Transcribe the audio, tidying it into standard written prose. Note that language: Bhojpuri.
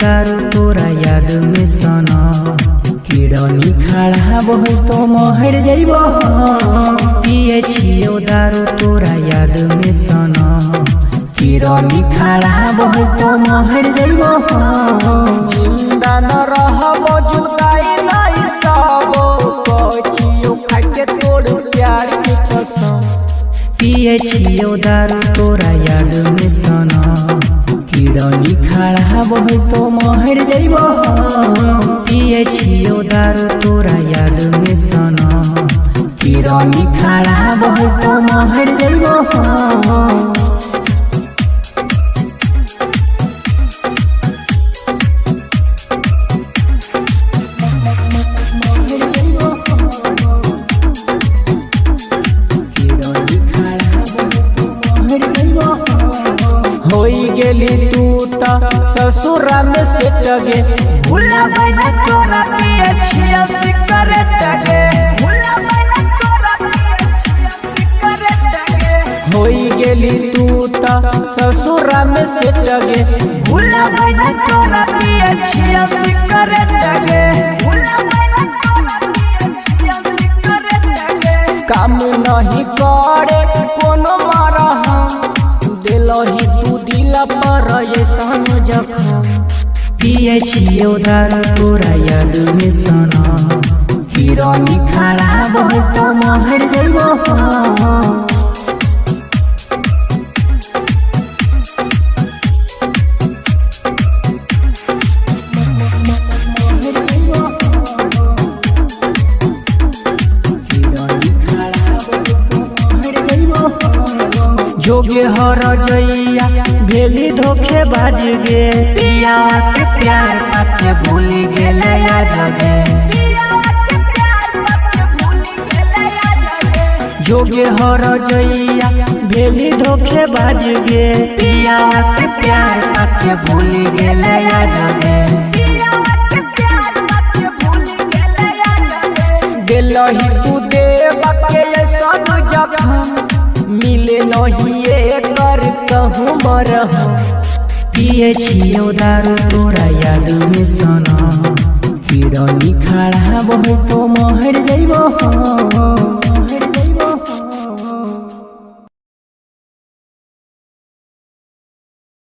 दारू तोरा याद में सना किरनी खड़ा बहे तो महर जइबो पिए छियो दारू तोरा याद में सना किरनी खड़ा बहे तो महर जइबो जिंदा न रहबो जुदाई नहीं सबो कचियो खाके तोड़ प्यार के कसम पिए छियो दारू तोरा याद में सना किरनी खड़ा बहे तो महर जइबो पिए छियो दारू तोरा याद में सना किरनी खड़ा बहे तो महर जइबो होई गेली तू त ससुरा में से टगे भूला बैला तोरा पिए छिया सिगरेट गे भूला बैला तोरा पिए छिया सिगरेट गे होई गेली तू त ससुरा में से टगे भूला बैला तोरा पिए छिया सिगरेट गे भूला बैला तोरा पिए छिया सिगरेट गे काम नहीं करे कोनो मारा दिलही तू दिल पर ऐसन जखम पिए छियो दारू तोरा याद में सना किरनी खड़ा बहे तो महर जइबो जोगे हर जइया भेली धोखे बाज गे पिया के प्यार पाके भूल गेले आज गे जोगे हर जइया भेली धोखे बाज गे पिया के प्यार पाके भूल गेले आज गे दिलही तू देवा के सब जखम मिले नहीं कर कहूँ मरहम पिए छियो दारू तोरा याद में सना किरनी खड़ा बहे तो महर जइबो